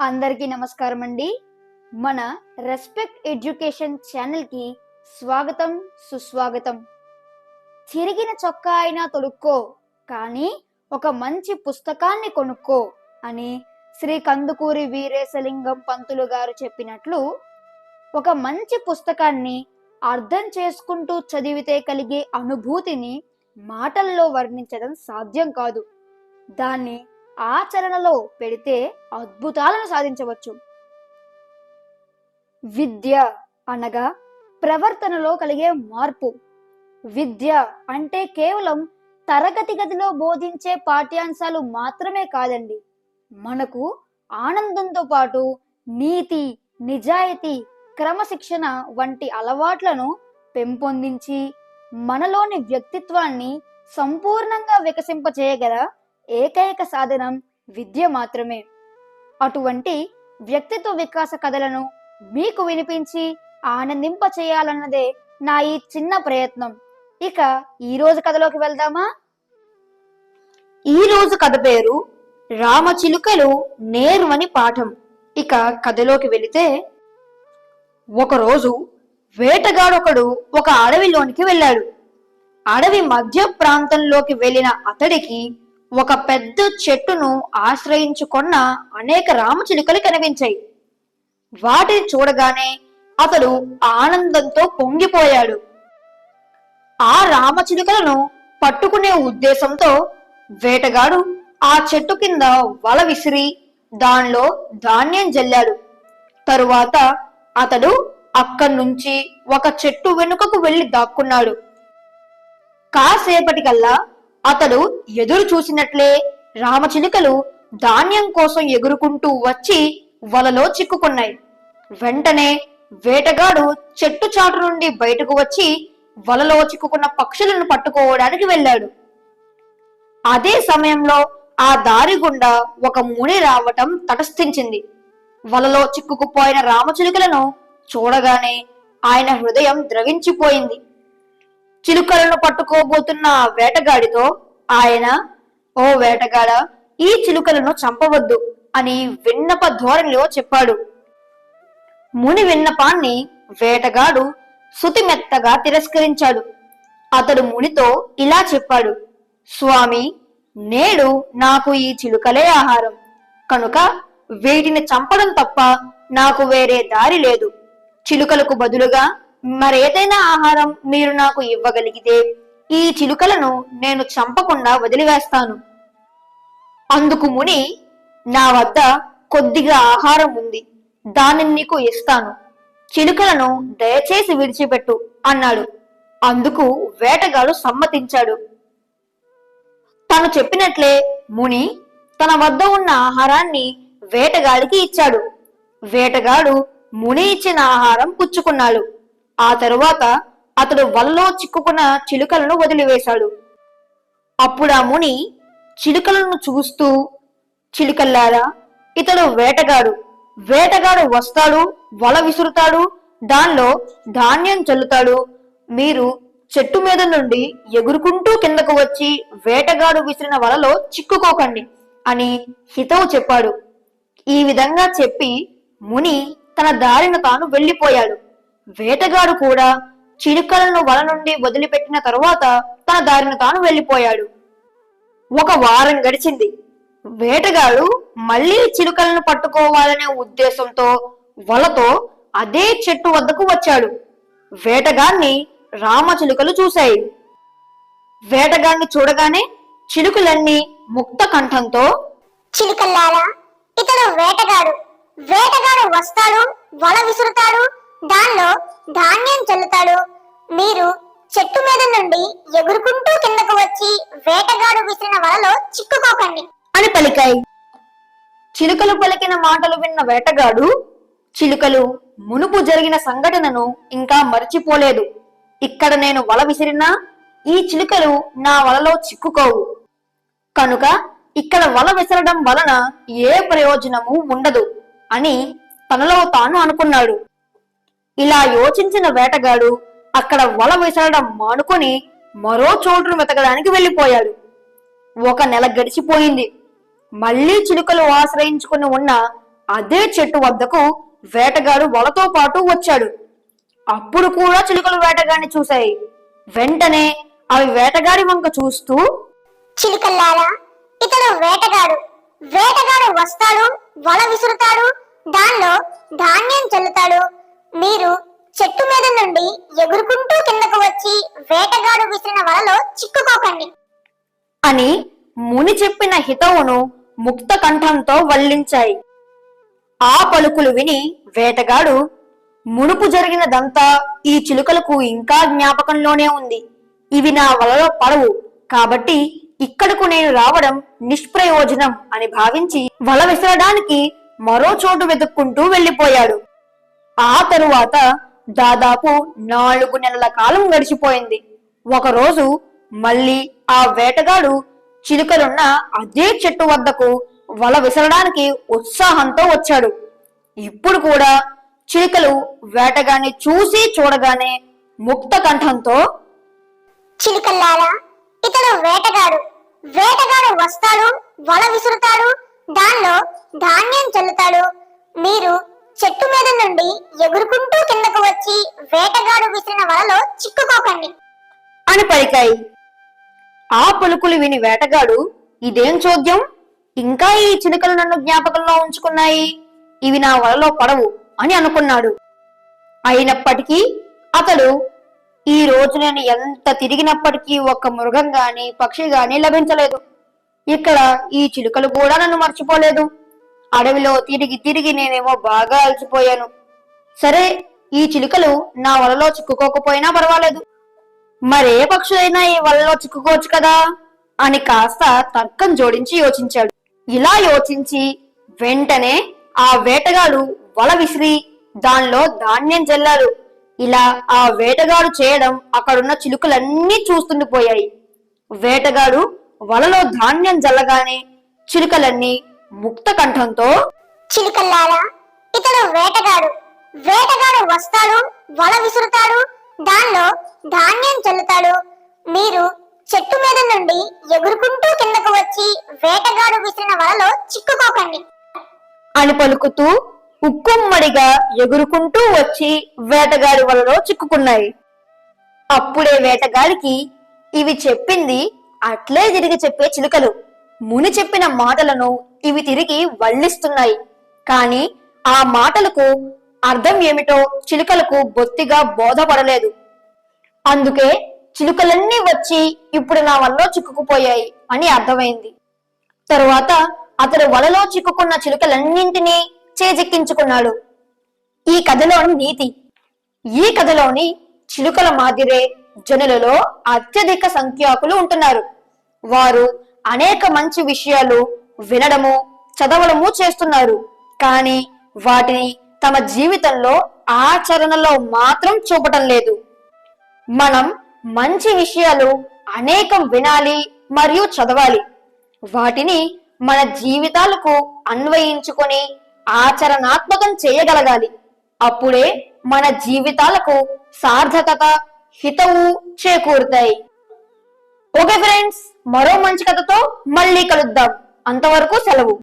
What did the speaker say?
అందరికీ నమస్కారం అండి. మన రెస్పెక్ట్ ఎడ్యుకేషన్ ఛానల్కి స్వాగతం, సుస్వాగతం. చిరిగిన చొక్కా అయినా తొడుక్కో, కానీ ఒక మంచి పుస్తకాన్ని కొనుక్కో అని శ్రీ కందుకూరి వీరేశలింగం పంతులు గారు చెప్పినట్లు, ఒక మంచి పుస్తకాన్ని అర్థం చేసుకుంటూ చదివితే కలిగే అనుభూతిని మాటల్లో వర్ణించడం సాధ్యం కాదు. దాన్ని ఆచరణలో పెడితే అద్భుతాలను సాధించవచ్చు. విద్య అనగా ప్రవర్తనలో కలిగే మార్పు. విద్య అంటే కేవలం తరగతి గదిలో బోధించే పాఠ్యాంశాలు మాత్రమే కాదండి. మనకు ఆనందంతో పాటు నీతి, నిజాయితీ, క్రమశిక్షణ వంటి అలవాట్లను పెంపొందించి మనలోని వ్యక్తిత్వాన్ని సంపూర్ణంగా వికసింపచేయగల ఏకైక సాధనం విద్య మాత్రమే. అటువంటి వ్యక్తిత్వ వికాస కథలను మీకు వినిపించి ఆనందింప చేయాలన్నదే నా ఈ చిన్న ప్రయత్నం. ఇక ఈ రోజు కథలోకి వెళ్దామా? ఈ రోజు కథ పేరు రామచిలుకలు నేర్వని పాఠం. ఇక కథలోకి వెళితే, ఒకరోజు వేటగాడొకడు ఒక అడవిలోనికి వెళ్ళాడు. అడవి మధ్య ప్రాంతంలోకి వెళ్ళిన అతడికి ఒక పెద్ద చెట్టును ఆశ్రయించుకున్న అనేక రామచిలుకలు కనిపించాయి. వాటిని చూడగానే అతడు ఆనందంతో పొంగిపోయాడు. ఆ రామచిలుకలను పట్టుకునే ఉద్దేశంతో వేటగాడు ఆ చెట్టు కింద వల విసిరి దానిలో ధాన్యం జల్లాడు. తరువాత అతడు అక్కడి నుంచి ఒక చెట్టు వెనుకకు వెళ్లి దాక్కున్నాడు. కాసేపటికల్లా అతడు ఎదురు చూసినట్లే రామచిలుకలు ధాన్యం కోసం ఎగురుకుంటూ వచ్చి వలలో చిక్కుకున్నాయి. వెంటనే వేటగాడు చెట్టు చాటు నుండి బయటకు వచ్చి వలలో చిక్కుకున్న పక్షులను పట్టుకోవడానికి వెళ్ళాడు. అదే సమయంలో ఆ దారి గుండా ఒక ముని రావటం తటస్థించింది. వలలో చిక్కుకుపోయిన రామచిలుకలను చూడగానే ఆయన హృదయం ద్రవించిపోయింది. చిలుకలను పట్టుకోబోతున్న వేటగాడితో ఆయన, "ఓ వేటగాడ, ఈ చిలుకలను చంపవద్దు" అని విన్నప ధోరణిలో చెప్పాడు. ముని విన్నపాన్ని వేటగాడు శుతిమెత్తగా తిరస్కరించాడు. అతడు మునితో ఇలా చెప్పాడు: "స్వామి, నేడు నాకు ఈ చిలుకలే ఆహారం, కనుక వీటిని చంపడం తప్ప నాకు వేరే దారి లేదు. చిలుకలకు బదులుగా మరేదైనా ఆహారం మీరు నాకు ఇవ్వగలిగితే ఈ చిలుకలను నేను చంపకుండా వదిలివేస్తాను." అందుకు ముని, "నా వద్ద కొద్దిగా ఆహారం ఉంది, దానిని నీకు ఇస్తాను. చిలుకలను దయచేసి విడిచిపెట్టు" అన్నాడు. అందుకు వేటగాడు సమ్మతించాడు. తను చెప్పినట్లే ముని తన వద్ద ఉన్న ఆహారాన్ని వేటగాడికి ఇచ్చాడు. వేటగాడు ముని ఇచ్చిన ఆహారం పుచ్చుకున్నాడు. ఆ తరువాత అతడు వలలో చిక్కుకున్న చిలుకలను వదిలివేశాడు. అప్పుడు ఆ ముని చిలుకలను చూస్తూ, "చిలుకల్లారా, ఇతడు వేటగాడు. వేటగాడు వస్తాడు, వల విసురుతాడు, దానిలో ధాన్యం చల్లుతాడు. మీరు చెట్టు మీద నుండి ఎగురుకుంటూ కిందకు వచ్చి వేటగాడు విసిరిన వలలో చిక్కుకోకండి" అని హితవు చెప్పాడు. ఈ విధంగా చెప్పి ముని తన దారిన తాను వెళ్లిపోయాడు. వేటగాడు కూడా చిలుకలను వల నుండి వదిలిపెట్టిన తరువాత తన దారిన తాను వెళ్లిపోయాడు. ఒక వారం గడిచింది. వేటగాడు మళ్లీ చిలుకలను పట్టుకోవాలనే ఉద్దేశంతో వలతో అదే చెట్టు వద్దకు వచ్చాడు. వేటగాన్ని రామచిలుకలు చూశాయి. వేటగాన్ని చూడగానే చిలుకలన్నీ ముక్త కంఠంతో, "చిలుకల్లారా, ఇతడు వేటగాడు. వేటగాడు వస్తాడు, వల విసురుతాడు, దానిలో ధాన్యం చల్లుతాడు. మీరు చెట్టు మీద నుండి ఎగురుకుంటూ కిందకు వచ్చి వేటగాడు విసిరిన వలలో చిక్కుకోకండి" అని పలికాయి. చిలుకలు పలికిన మాటలు విన్న వేటగాడు, చిలుకలు మునుపు జరిగిన సంఘటనను ఇంకా మర్చిపోలేదు. ఇక్కడ నేను వల విసిరినా ఈ చిలుకలు నా వలలో చిక్కుకోవు, కనుక ఇక్కడ వల విసరడం వలన ఏ ప్రయోజనము ఉండదు అని తనలో తాను అనుకున్నాడు. ఇలా యోచించిన వేటగాడు అక్కడ వల విసరడం మానుకొని మరో చోటును వెతకడానికి వెళ్ళిపోయాడు. 1 నెల గడిచిపోయింది. మళ్లీ చిలుకలు ఆశ్రయించుకుని ఉన్న అదే చెట్టు వద్దకు వేటగాడు వలతో పాటు వచ్చాడు. అప్పుడు కూడా చిలుకలు వేటగాడిని చూశాయి. వెంటనే అవి వేటగాడి వంక చూస్తూ, చిలుకల్లారా, ఇతడు వేటగాడు. వేటగాడు వస్తాడు, వల విసురుతాడు, దానిలో ధాన్యం చల్లుతాడు. మీరు చెట్టు మీద నుండి ఎగురుకుంటూ కిందకు వచ్చి వేటగాడు విసిరిన వలలో చిక్కుకోకండి అని ముని చెప్పిన హితవును ముక్త కంఠంతో వల్లించాయి. ఆ పలుకులు విని వేటగాడు, మునుపు జరిగినదంతా ఈ చిలుకలకు ఇంకా జ్ఞాపకంలోనే ఉంది. ఇవి నా వలలో పడవు, కాబట్టి ఇక్కడకు నేను రావడం నిష్ప్రయోజనం అని భావించి వల విసరడానికి మరో చోటు వెతుక్కుంటూ వెళ్లిపోయాడు. ఆ తరువాత దాదాపు 4 నెలల కాలం గడిచిపోయింది. ఒకరోజు మళ్ళీ ఆ వేటగాడు చిలుకలున్న అదే చెట్టు వద్దకు వల విసరడానికి ఉత్సాహంతో వచ్చాడు. ఇప్పుడు కూడా చిలుకలు వేటగాన్ని చూసి చూడగానే ముక్త కంఠంతో, చిలుకల్లారా, ఇతడు వేటగాడు. వేటగాడు వస్తాడు, వల విసురుతాడు, దానిలో ధాన్యం చల్లుతాడు. మీరు చెట్టు మీద నుండి ఎగురుకుంటూ కిందకు వచ్చి వేటగాడు విసిరిన వలలో చిక్కుకోకండి అని పలికాయి. ఆ పలుకులు విని వేటగాడు, ఇదేం చోద్యం, ఇంకా ఈ చిలుకలు నన్ను జ్ఞాపకంలో ఉంచుకున్నాయి, ఇవి నా వలలో పడవు అని అనుకున్నాడు. అయినప్పటికీ అతడు, ఈ రోజు నేను ఎంత తిరిగినప్పటికీ ఒక్క మృగం గాని పక్షి గాని లభించలేదు. ఇక్కడ ఈ చిలుకలు కూడా నన్ను మర్చిపోలేదు. అడవిలో తిరిగి తిరిగి నేనేమో బాగా అలసిపోయాను. సరే, ఈ చిలుకలు నా వలలో చిక్కుకోకపోయినా పర్వాలేదు, మరే పక్షులైనా ఈ వలలో చిక్కుకోవచ్చు కదా అని కాస్త తర్కం జోడించి యోచించాడు. ఇలా యోచించి వెంటనే ఆ వేటగాడు వల విసిరి దానిలో ధాన్యం జల్లాడు. ఇలా ఆ వేటగాడు చేయడం అక్కడున్న చిలుకలన్నీ చూస్తుండిపోయాయి. వేటగాడు వలలో ధాన్యం జల్లగానే చిలుకలన్నీ ముక్త కంఠంతో, చిలుకల్లారా, ఇతడు వేటగాడు. వేటగాడు వస్తాడు, వల విసురుతాడు, దానిలో ధాన్యం చల్లుతాడు. మీరు చెట్టు మీద నుండి ఎగురుకుంటూ కిందకు వచ్చి వేటగాడు విసిరిన వలలో చిక్కుకోకండి అని పలుకుతూ ఉక్కుమ్మడిగా ఎగురుకుంటూ వచ్చి వేటగాడి వలలో చిక్కుకున్నాయి. అప్పుడే వేటగాడికి ఇవి చెప్పింది అట్లే తిరిగి చెప్పే చిలుకలు. ముని చెప్పిన మాటలను ఇవి తిరిగి వల్లిస్తున్నాయి. కాని ఆ మాటలకు అర్థం ఏమిటో చిలుకలకు బొత్తిగా బోధపడలేదు. అందుకే చిలుకలన్నీ వచ్చి ఇప్పుడు నా వలలో చిక్కుకుపోయాయి అని అర్థమైంది. తరువాత అతడు వలలో చిక్కుకున్న చిలుకలన్నింటినీ చేజిక్కించుకున్నాడు. ఈ కథలోని నీతి: ఈ కథలోని చిలుకల మాదిరే జనులలో అత్యధిక సంఖ్యాకులు ఉంటున్నారు. వారు అనేక మంచి విషయాలు వినడము, చదవడము చేస్తున్నారు. కానీ వాటిని తమ జీవితంలో ఆచరణలో మాత్రం చూపటం లేదు. మనం మంచి విషయాలు అనేకం వినాలి మరియు చదవాలి. వాటిని మన జీవితాలకు అన్వయించుకొని ఆచరణాత్మకం చేయగలగాలి. అప్పుడే మన జీవితాలకు సార్థకత, హితవు చేకూరుతాయి. ఓకే ఫ్రెండ్స్, మరో మంచి కథతో మళ్ళీ కలుద్దాం. అంతవరకు సెలవు.